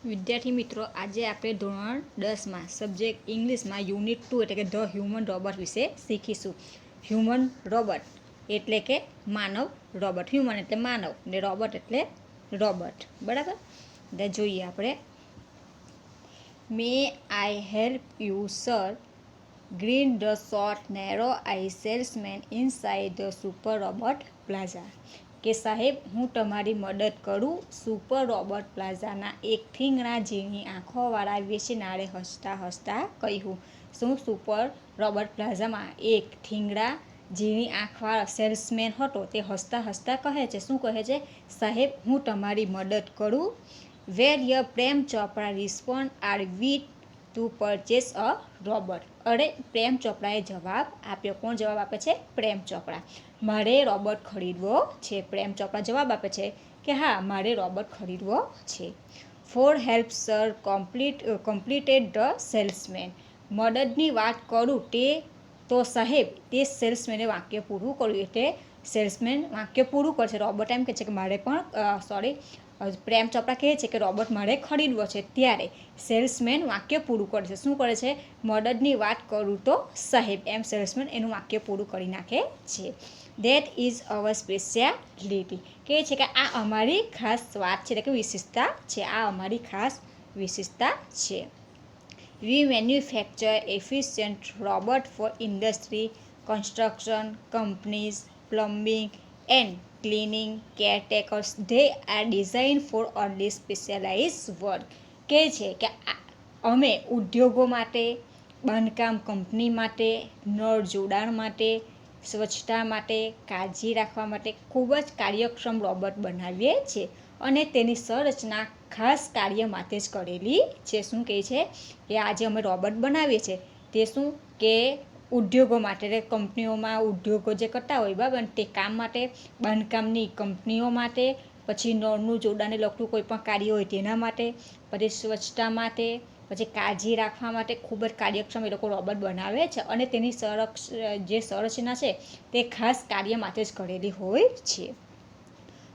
વિદ્યાર્થી મિત્રો, આજે આપણે ધોરણ 10માં સબ્જેક્ટ ઇંગ્લિશમાં યુનિટ 2 એટલે કે ધ હ્યુમન રોબોટ વિશે શીખીશું. હ્યુમન રોબોટ એટલે કે માનવ રોબોટ. હ્યુમન એટલે માનવ ને રોબોટ એટલે રોબોટ. બરાબર? એટલે જોઈએ આપણે. May I help you sir? Green the short narrow eye salesman inside the super robot plaza. કે સાહેબ, હું તમારી મદદ કરું? સુપર રોબોટ પ્લાઝાના એક થીંગણા ઝીણી આંખોવાળા વેચનારે હસતા હસતા કહ્યું. શું સુપર રોબોટ પ્લાઝામાં એક થીંગણા ઝીણી આંખવાળો સેલ્સમેન હતો. તે હસતા હસતા કહે છે, શું કહે છે? સાહેબ, હું તમારી મદદ કરું? વેર your Prem Chopra respond are we to purchase a robot. અરે, પ્રેમ ચોપડાએ જવાબ આપ્યો. કોણ જવાબ આપે છે? પ્રેમ ચોપડા. મારે રોબોટ ખરીદવો છે. પ્રેમ ચોપડા જવાબ આપે છે કે હા, મારે રોબોટ ખરીદવો છે. For help sir completed the salesman. મદદની વાત કરું તો સાહેબ, તે સેલ્સમેને વાક્ય પૂરું કર્યું. એટલે સેલ્સમેન વાક્ય પૂરું કરશે. રોબોટ એમ કહે છે કે મારે પણ પ્રેમ ચોપડા કહે છે કે રોબોટ મારે ખરીદવો છે. ત્યારે સેલ્સમેન વાક્ય પૂરું કરે છે. શું કરે છે? મદદની વાત કરું તો સાહેબ, એમ સેલ્સમેન એનું વાક્ય પૂરું કરી નાખે છે. That is our speciality. કહે છે કે આ અમારી ખાસ વાત છે, એટલે કે વિશેષતા છે. આ અમારી ખાસ વિશેષતા છે. We manufacture efficient robot for industry, construction, companies, plumbing and cleaning, caretakers. They are design for only specialize work. કહે છે કે અમે ઉદ્યોગો માટે, બાંધકામ કંપની માટે, નળ જોડાણ માટે, સ્વચ્છતા માટે, કાળજી રાખવા માટે ખૂબ જ કાર્યક્ષમ રોબોટ બનાવીએ છીએ અને તેની સંરચના ખાસ કાર્ય માટે જ કરેલી છે. શું કહે છે? કે આજે અમે રોબોટ બનાવીએ છીએ તે શું કે ઉદ્યોગો માટે, એટલે કંપનીઓમાં ઉદ્યોગો જે કરતા હોય બરાબર, તે કામ માટે, બાંધકામની કંપનીઓ માટે, પછી નળનું જોડાણને લગતું કોઈ પણ કાર્ય હોય તેના માટે, પછી સ્વચ્છતા માટે, પછી કાળજી રાખવા માટે ખૂબ જ કાર્યક્ષમ એ લોકો રોબોટ બનાવે છે અને તેની જે સંરચના છે તે ખાસ કાર્ય માટે જ કરેલી હોય છે.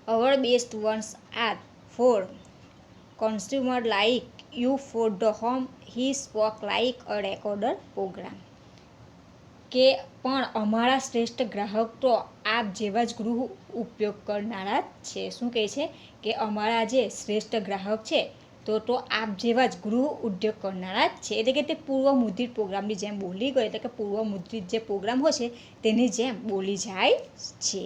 Our best ones are for consumer like you for the home. He spoke like a recorder program. કે પણ અમારા શ્રેષ્ઠ ગ્રાહક તો આપ જેવા જ ગૃહ ઉપયોગ કરનારા જ છે. શું કહે છે? કે અમારા જે શ્રેષ્ઠ ગ્રાહક છે તો આપ જેવા જ ગૃહ ઉદ્યોગ કરનારા જ છે. એટલે કે તે પૂર્વ મુદ્રિત પ્રોગ્રામની જેમ બોલી ગયો. એટલે કે પૂર્વ મુદ્રિત જે પ્રોગ્રામ હોય છે તેની જેમ બોલી જાય છે.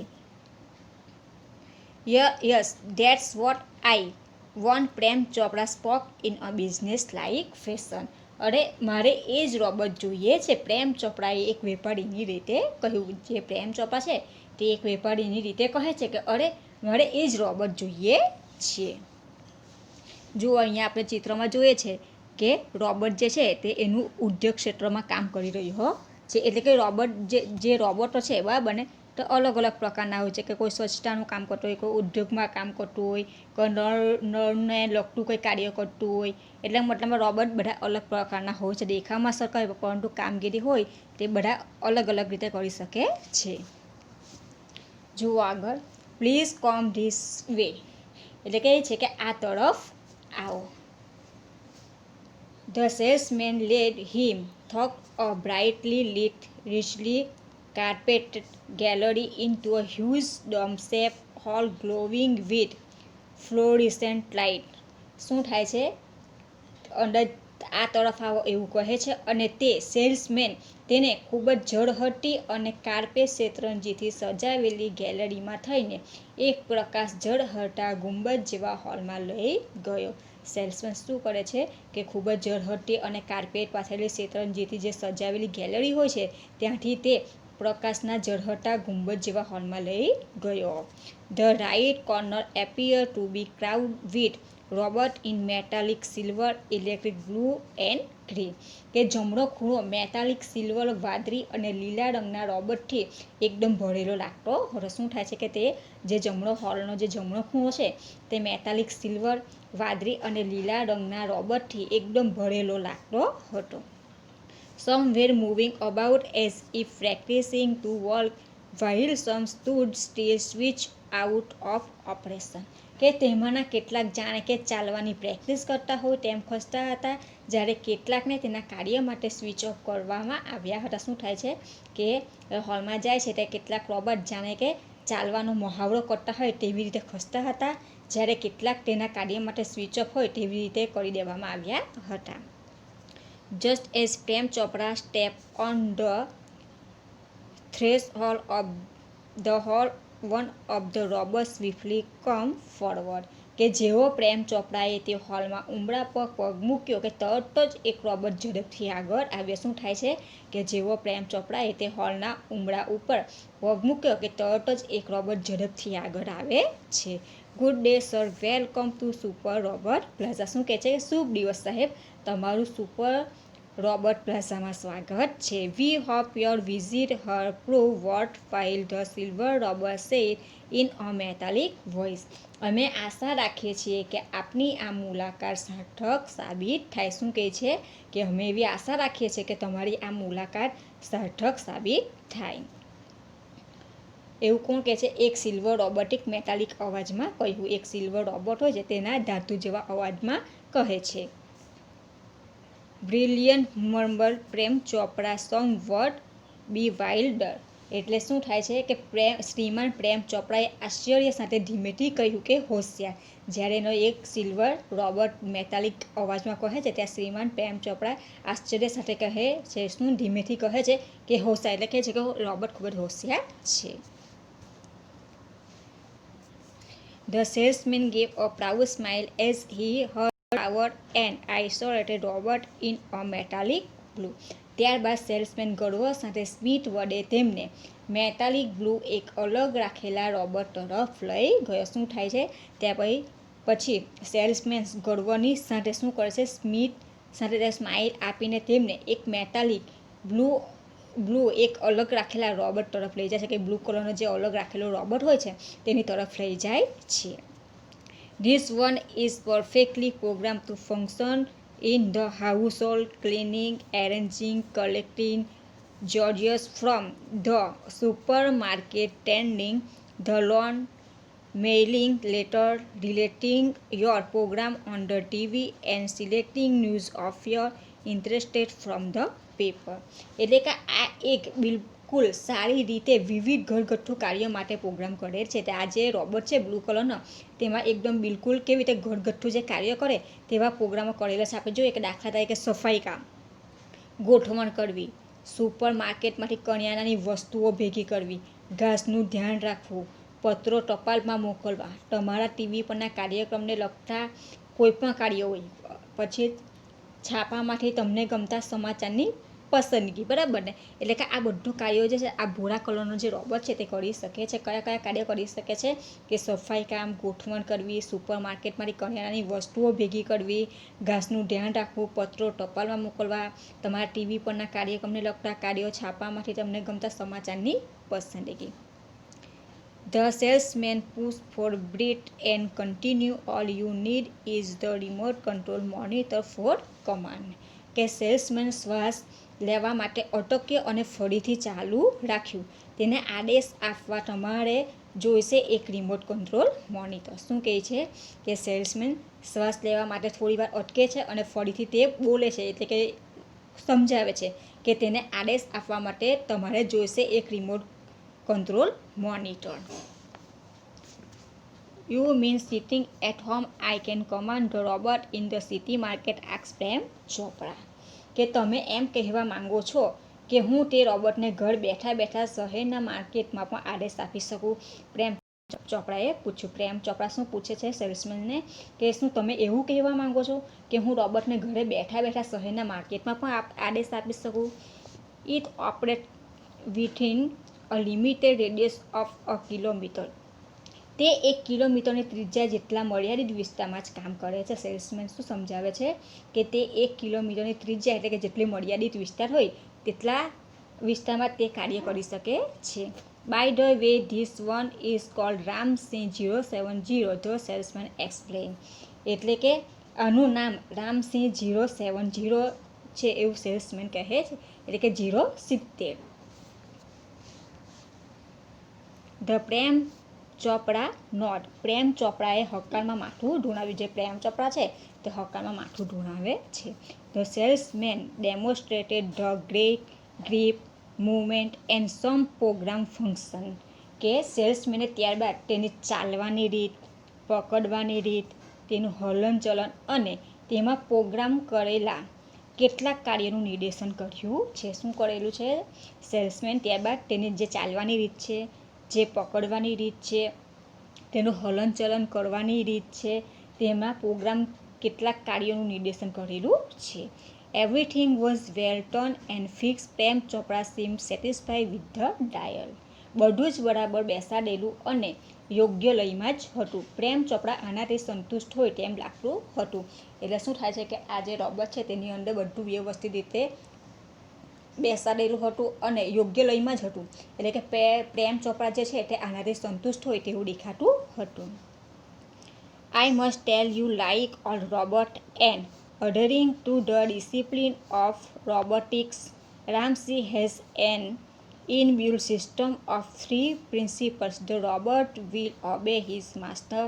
Yes, that's what I want. Prem Chopra spoke in a business like fashion. અરે, મારે એ જ રોબોટ જોઈએ છે. પ્રેમ ચોપડાએ એક વેપારીની રીતે કહ્યું. જે પ્રેમ ચોપડા છે તે એક વેપારીની રીતે કહે છે કે અરે, મારે એ જ રોબોટ જોઈએ છે. જો અહીંયા આપણે ચિત્રમાં જોઈએ છે કે રોબોટ જે છે તે એનું ઉદ્યોગ ક્ષેત્રમાં કામ કરી રહ્યો છે. એટલે કે રોબોટ જે રોબોટો છે બરાબર ને, તો અલગ અલગ પ્રકારના હોય છે. કે કોઈ સ્વચ્છતાનું કામ કરતું હોય, કોઈ ઉદ્યોગમાં કામ કરતું હોય, કોઈ નળને લગતું કોઈ કાર્ય કરતું હોય. એટલે મતલબમાં રોબોટ બધા અલગ પ્રકારના હોય છે. દેખાવમાં સરખા હોય પરંતુ કામગીરી હોય તે બધા અલગ અલગ રીતે કરી શકે છે. જુઓ આગળ. Please come this way. એટલે કહે છે કે આ તરફ આવો. The salesman led him through a brightly lit, richly carpeted gallery into a huge dome-shaped hall glowing with fluorescent light. શું થાય છે? અંદર આ તરફ આવો એવું કહે છે અને તે સેલ્સમેન તેને ખૂબ જ ઝળહળતી અને કાર્પેટ શેતરંજીથી સજાવેલી ગેલેરીમાં થઈને એક પ્રકાશ ઝળહળતા ગુંબજ જેવા હોલમાં લઈ ગયો. સેલ્સમેન શું કરે છે કે ખૂબ જ ઝળહળતી અને કાર્પેટ પાથરેલી શેતરંજીથી જે સજાવેલી ગેલેરી હોય છે ત્યાંથી તે પ્રકાશના ઝળહળતા ગુંબજ જેવા હોલમાં લઈ ગયો. The right corner appear to be crowd with robot in metallic silver, electric blue and green. કે જમણો ખૂણો મેટાલિક સિલ્વર, વાદળી અને લીલા રંગના રોબોટથી એકદમ ભરેલો લાગતો હતો. શું થાય છે કે તે જે જમણો હોલનો જે જમણો ખૂણો છે તે મેટાલિક સિલ્વર, વાદળી અને લીલા રંગના રોબોટથી એકદમ ભરેલો લાગતો હતો. Some were moving about as if practicing to walk. while some stood still switch out of operation. કે તેમાંના કેટલાક જાણે કે ચાલવાની પ્રેક્ટિસ કરતા હોય તેમ ખસતા હતા, જ્યારે કેટલાકને તેના કાર્ય માટે સ્વિચ ઓફ કરવામાં આવ્યા હતા. શું થાય છે કે હોલમાં જાય છે તે કેટલાક રોબોટ જાણે કે ચાલવાનો મહાવરો કરતા હોય તેવી રીતે ખસતા હતા, જ્યારે કેટલાક તેના કાર્ય માટે સ્વિચ ઓફ હોય તેવી રીતે કરી દેવામાં આવ્યા હતા. Just as Prem Chopra stepped on the threshold of the hall, one of the robots swiftly come forward. કે જેવો પ્રેમ ચોપરાએ તે હોલમાં ઉંબરા પર પગ મૂક્યો કે તરત જ એક રોબોટ ઝડપથી આગળ આવ્યો. શું થાય છે કે જેવો પ્રેમ ચોપરાએ તે હોલના ઉંબરા ઉપર પગ મૂક્યો કે તરત જ એક રોબોટ ઝડપથી આગળ આવે છે. Good day sir, welcome to super robot plaza. શું કહે છે કે શુભ દિવસ સાહેબ, તમારું સુપર રોબોટ પ્લાઝામાં સ્વાગત છે. We hope your visit here prove વોટ ફાઇલ the silver robot said in a metallic voice. અમે આશા રાખીએ છીએ કે આપની આ મુલાકાત સાર્થક સાબિત થાય. શું કહે છે કે અમે એવી આશા રાખીએ છીએ કે તમારી આ મુલાકાત સાર્થક સાબિત થાય. એવું કોણ કહે છે? એક સિલ્વર રોબોટિક મેટાલિક અવાજમાં કહ્યું. એક સિલ્વર રોબોટ હોય છે તેના ધાતુ જેવા અવાજમાં કહે છે. Brilliant મર્મર Prem Chopra song word બી વાઇલ્ડર. એટલે શું થાય છે કે શ્રીમાન પ્રેમ ચોપરાએ આશ્ચર્ય સાથે ધીમેથી કહ્યું કે હોશિયાર. જ્યારે એનો એક સિલ્વર રોબોટ મેટાલિક અવાજમાં કહે છે ત્યાં શ્રીમાન પ્રેમ ચોપરા આશ્ચર્ય સાથે કહે છે, શું ધીમેથી કહે છે કે હોશિયાર. એટલે કહે છે કે રોબોટ ખૂબ જ હોશિયાર છે. The salesman gave a proud smile as he heard power and isolated robot in a metallic blue. ત્યારબાદ સેલ્સમેન ગર્વ સાથે સ્મિત વડે તેમને મેટાલિક બ્લુ એક અલગ રાખેલા રોબોટ તરફ લઈ ગયો. શું થાય છે ત્યાં પછી સેલ્સમેન ગર્વની સાથે શું કરે છે, સ્મિત સાથે સ્માઇલ આપીને તેમને એક મેટાલિક બ્લુ એક અલગ રાખેલા રોબોટ તરફ લઈ જાય છે. કે બ્લુ કલરનો જે અલગ રાખેલો રોબોટ હોય છે તેની તરફ લઈ જાય છે. This one is perfectly programmed to function in the household, cleaning, arranging, collecting Georges from the supermarket, tending the lawn, mailing letter, deleting your program on the TV and selecting news of your interest from the paper. એટલે કે આ એક બિલકુલ સારી રીતે વિવિધ ઘરગથ્થુ કાર્ય માટે પ્રોગ્રામ કરે છે. આ જે રોબોટ છે બ્લુ કલરનો તેમાં એકદમ બિલકુલ કેવી રીતે ઘરગથ્થુ જે કાર્ય કરે તેવા પ્રોગ્રામો કરેલા છે. આપણે જોઈએ કે દાખલા તરીકે સફાઈ કામ, ગોઠવણ કરવી, સુપર માર્કેટમાંથી કરિયાણાની વસ્તુઓ ભેગી કરવી, ઘાસનું ધ્યાન રાખવું, પત્રો ટપાલમાં મોકલવા, તમારા ટીવી પરના કાર્યક્રમને લગતા કોઈપણ કાર્યો હોય, પછી છાપામાંથી તમને ગમતા સમાચારની પસંદગી. બરાબર ને? એટલે કે આ બધું કાર્યો જે છે આ ભૂરા કલરનો જે રોબોટ છે તે કરી શકે છે. કયા કયા કાર્ય કરી શકે છે કે સફાઈ કામ, ગોઠવણ કરવી, સુપર માર્કેટમાંથી કરિયાણાની વસ્તુઓ ભેગી કરવી, ઘાસનું ધ્યાન રાખવું, પત્રો ટપાલમાં મોકલવા, તમારા ટીવી પરના કાર્યક્રમને લગતા કાર્યો, છાપામાંથી તમને ગમતા સમાચારની પસંદગી. The salesman pushed for breath and continue. All you need is the remote control monitor for command. કે સેલ્સમેન શ્વાસ લેવા માટે અટક્યો અને ફરીથી ચાલુ રાખ્યું. તેને આદેશ આપવા તમારે જોઈશે એક રિમોટ કંટ્રોલ મોનિટર. શું કહે છે કે સેલ્સમેન શ્વાસ લેવા માટે થોડી વાર અટકે છે અને ફરીથી તે બોલે છે, એટલે કે સમજાવે છે કે તેને આદેશ આપવા માટે તમારે જોઈશે એક remote control monitor. You mean sitting at home I can command the robot in the city market, asked Prem Chopra. કે તમે એમ કહેવા માંગો છો કે હું તે રોબોટને ઘર બેઠા બેઠા શહેરના માર્કેટમાં પણ આદેશ આપી શકું? પ્રેમ ચોપરાએ પૂછ્યું. પ્રેમ ચોપરા શું પૂછે છે સેલ્સમેનને કે શું તમે એવું કહેવા માંગો છો કે હું રોબોટને ઘરે બેઠા બેઠા શહેરના માર્કેટમાં પણ આદેશ આપી શકું? It operates within a limited radius of a kilometer. તે 1 કિલોમીટરની ત્રિજ્યા જેટલા મર્યાદિત વિસ્તારમાં જ કામ કરે છે. સેલ્સમેન શું સમજાવે છે કે તે 1 કિલોમીટરની ત્રિજ્યા એટલે કે જેટલી મર્યાદિત વિસ્તાર હોય તેટલા વિસ્તારમાં તે કાર્ય કરી શકે છે. By the way this one is called Ramsingh 070, the salesman explain. એટલે કે આનું નામ રામસિંહ 070 છે એવું સેલ્સમેન કહે છે, એટલે કે 070. The Prem Chopra not. પ્રેમ ચોપડાએ હકારમાં માથું ઢૂણાવ્યું. જે પ્રેમ ચોપડા છે તે હકારમાં માથું ઢૂણાવે છે. The salesman demonstrated the grip movement and some program function. કે સેલ્સમેને ત્યારબાદ તેની ચાલવાની રીત, પકડવાની રીત, તેનું હલનચલન અને તેમાં પ્રોગ્રામ કરેલા કેટલાક કાર્યનું નિર્દેશન કર્યું છે. શું કરેલું છે? સેલ્સમેન ત્યારબાદ તેની જે ચાલવાની રીત છે, જે પકડવાની રીત છે, તેનું હલનચલન કરવાની રીત છે, તેમાં પ્રોગ્રામ કેટલાક કાર્યોનું નિર્દેશન કરેલું છે. Everything was well done and fix. Prem Chopra seem satisfy with the dial. બધું જ બરાબર બેસાડેલું અને યોગ્ય લયમાં જ હતું. પ્રેમ ચોપડા આનાથી સંતુષ્ટ હોય તેમ લાગતું હતું. એટલે શું થાય છે કે આ જે રોબોટ છે તેની અંદર બધું વ્યવસ્થિત રીતે બેસાડેલું હતું અને યોગ્ય લયમાં જ હતું. એટલે કે પ્રેમ ચોપડા જે છે તે આનાથી સંતુષ્ટ હોય તેવું દેખાતું હતું. I must tell you like all robot and adhering to the discipline of robotics, Ramsey has an inbuilt system of 3 principles. The robot will obey his master,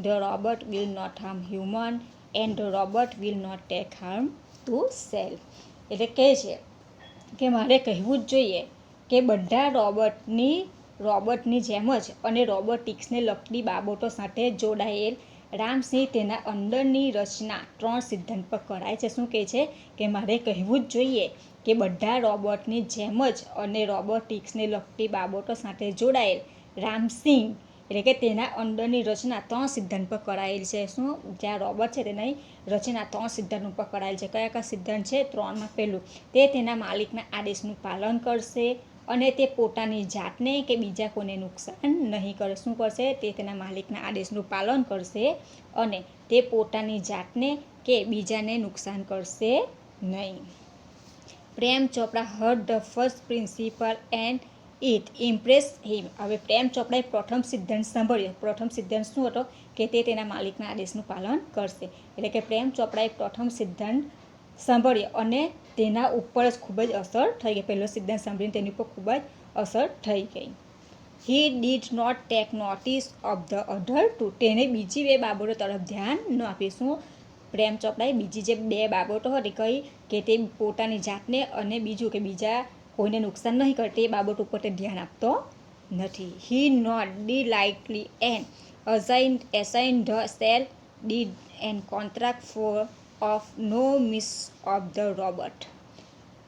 the robot will not harm human, and the robot will not take harm to self. એટલે કહે છે કે મારે કહેવું જ જોઈએ કે બધા રોબોટની જેમ જ અને રોબોટિક્સને લગતી બાબતો સાથે જોડાયેલ રામસિંહ તેના અંદરની રચના 3 સિદ્ધાંત પર કરાય છે. શું કહે છે કે મારે કહેવું જ જોઈએ કે બધા રોબોટની જેમ જ અને રોબોટિક્સને લગતી બાબતો સાથે જોડાયેલ રામસિંહ એટલે કે તેના અંદરની રચના 3 સિદ્ધાંત પર કરાયેલ છે. શું? જ્યાં રોબોટ છે તેની રચના 3 સિદ્ધાંત ઉપર કરાયેલ છે. કયા કયા સિદ્ધાંત છે? 3માં પહેલું, તે તેના માલિકના આદેશનું પાલન કરશે અને તે પોતાની જાતને કે બીજા કોઈને નુકસાન નહીં કરે. શું કરશે? તે તેના માલિકના આદેશનું પાલન કરશે અને તે પોતાની જાતને કે બીજાને નુકસાન કરશે નહીં. Prem Chopra heard the first principle and it impress him. હવે પ્રેમ ચોપડાએ પ્રથમ સિદ્ધાંત સાંભળ્યો. પ્રથમ સિદ્ધાંત શું હતો? કે તે તેના માલિકના આદેશનું પાલન કરશે. એટલે કે પ્રેમ ચોપડાએ પ્રથમ સિદ્ધાંત સાંભળ્યો અને તેના ઉપર જ ખૂબ જ અસર થઈ ગઈ. પહેલો સિદ્ધાંત સાંભળીને તેની ઉપર ખૂબ જ અસર થઈ ગઈ. He did not take notice of the other two. તેને બીજી 2 બાબતો તરફ ધ્યાન ન આપીશું. પ્રેમ ચોપડાએ બીજી જે 2 બાબતો હતી કઈ કે તે પોતાની જાતને અને બીજું કે બીજા કોઈને નુકસાન નહીં કરે તે બાબત ઉપર તે ધ્યાન આપતો નથી. He noted lightly and assign the sale deed and contract for of no miss of the robot.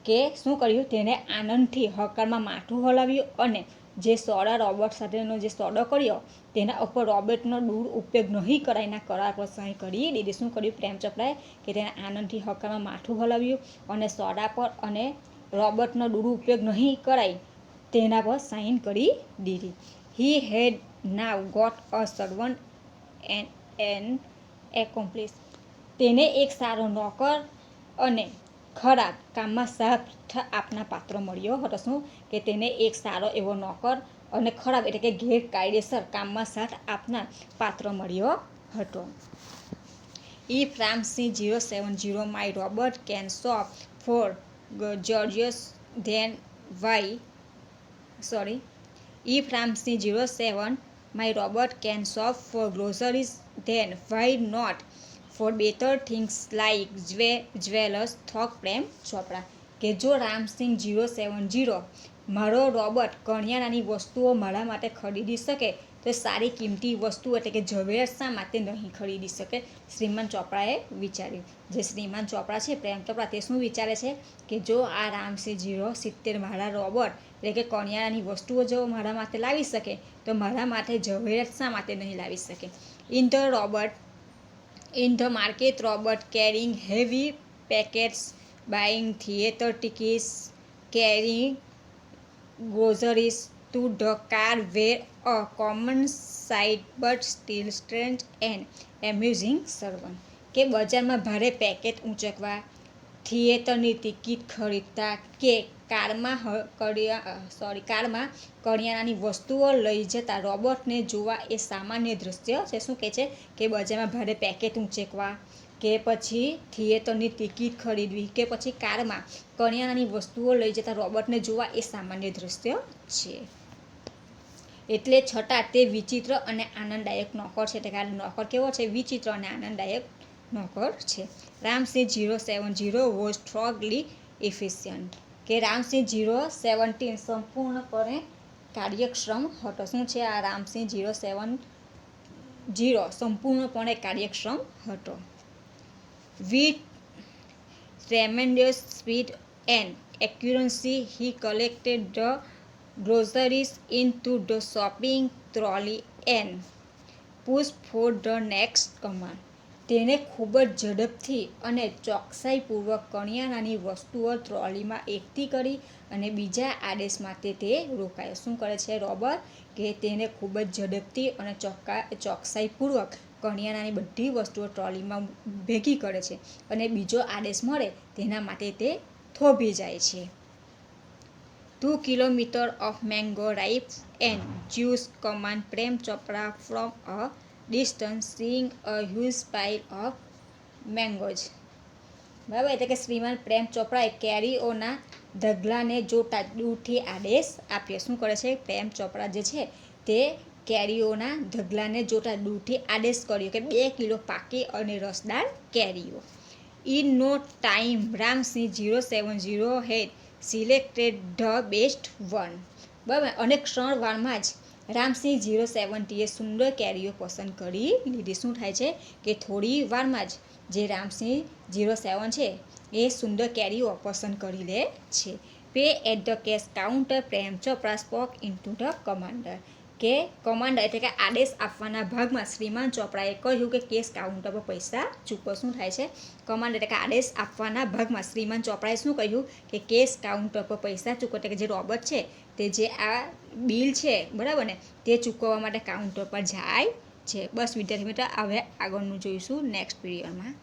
કે શું કર્યું? તેને આનંદથી હકારમાં માથું હલાવ્યું અને જે સોડા રોબોટ સાથેનો જે સોદો કર્યો તેના ઉપર રોબોટનો દુરુપયોગ નહીં કરાયના કરાર પર સહી કરી દીધી. શું કર્યું પ્રેમ ચોપડાએ? કે તેને આનંદથી હકારમાં માથું હલાવ્યું અને સોડા પર અને રોબોટનો દુરુપયોગ નહીં કરાય તેના પર સાઇન કરી દીધી. He had now got a servant and an accomplice. તેને એક સારો નોકર અને ખરાબ કામમાં સાથ આપનાર પાત્ર મળ્યો હતો. શું? કે તેને એક સારો એવો નોકર અને ખરાબ એટલે કે ગેરકાયદેસર કામમાં સાથ આપનાર પાત્ર મળ્યો હતો. If Ramsingh 070 my robot can shop for Georgios then why if Ramsey 07 my robot can shop for groceries then why not for better things like jewelers thought પ્રેમ ચોપડા. કે જો રામસિંહ 070 મારો રોબોટ કરિયાણાની વસ્તુઓ મારા માટે ખરીદી શકે તો સારી કિંમતી વસ્તુઓ એટલે કે ઝવેરાત શા માટે નહીં ખરીદી શકે? શ્રીમાન ચોપડાએ વિચાર્યું. જે શ્રીમાન ચોપડા છે પ્રેમ ચોપડા તે શું વિચારે છે કે જો આ રામસિંહ 070 મારા રોબોટ એટલે કે કરિયાણાની વસ્તુઓ જો મારા માટે લાવી શકે તો મારા માટે ઝવેરાત શા માટે નહીં લાવી શકે? In the market, robot carrying heavy packets, buying theater tickets, carrying groceries to the car were a common sight but still strange and amusing servant. કે બજારમાં ભારે પેકેટ ઊંચકવા, થિયેટરની ટિકિટ ખરીદતા કે કારમાં કરિયાણાની વસ્તુઓ લઈ જતા રોબોટને જોવા એ સામાન્ય દૃશ્ય છે. શું કહે છે? કે બજારમાં ભારે પેકેટ ઊંચકવા કે પછી થિયેટરની ટિકિટ ખરીદવી કે પછી કારમાં કરિયાણાની વસ્તુઓ લઈ જતા રોબોટને જોવા એ સામાન્ય દૃશ્ય છે. એટલે છતાં તે વિચિત્ર અને આનંદદાયક નોકર છે. એટલે કે આ નોકર કેવો છે? વિચિત્ર અને આનંદદાયક નોકર છે. Ramsingh 070 was thoroughly efficient. કે રામસિંહ 017 સંપૂર્ણપણે કાર્યક્ષમ હતો. શું છે આ રામસિંહ 070 સંપૂર્ણપણે કાર્યક્ષમ હતો. With tremendous speed and accuracy he collected the groceries into the shopping trolley and pushed for the next command. તેને ખૂબ જ ઝડપથી અને ચોકસાઈપૂર્વક કરિયાણાની વસ્તુઓ ટ્રોલીમાં એકઠી કરી અને બીજા આદેશ માટે તે રોકાયો. શું કરે છે રોબર? કે તેને ખૂબ જ ઝડપથી અને ચોકસાઈપૂર્વક કરિયાણાની બધી વસ્તુઓ ટ્રોલીમાં ભેગી કરે છે અને બીજો આદેશ મળે તેના માટે તે થોભી જાય છે. 2 kilometers of mango ripe and juice command Prem Chopra from a distance, seeing a huge pile of mangoes. બરાબર, એટલે કે શ્રીમાન પ્રેમ ચોપરાએ કેરીઓના ઢગલાને જોતા દૂરથી આદેશ આપ્યો. શું કરે છે? પ્રેમ ચોપરા જે છે તે કેરીઓના ઢગલાને જોતા દૂરથી આદેશ કર્યો કે 2 કિલો પાકી અને રસદાર કેરીઓ. In no time, Ramસિંહ 070 had selected the best one. બરાબર, અને ક્ષણવારમાં જ રામસિંહ 070 સુંદર કેરીઓ પસંદ કરી લીધી. શું થાય છે કે થોડી વારમાં જ જે રામસિંહ 07 છે એ સુંદર કેરીઓ પસંદ કરી લે છે. Pay at the cash counter Prem Chopra spoke into the commander. કે કમાન્ડર એટલે કે આદેશ આપવાના ભાગમાં શ્રીમાન ચોપરાએ કહ્યું કે કેશ કાઉન્ટર પર પૈસા ચૂકવો. શું થાય છે? કમાન્ડર એટલે કે આદેશ આપવાના ભાગમાં શ્રીમાન ચોપરાએ શું કહ્યું કે કેશ કાઉન્ટર પર પૈસા ચૂકવો. એટલે કે જે રોબર્ટ છે તે જે આ બિલ છે બરાબર ને તે ચૂકવવા માટે કાઉન્ટર પર જાય છે. બસ વિદ્યાર્થી મિત્રો, હવે આગળનું જોઈશું નેક્સ્ટ પીરિયડમાં.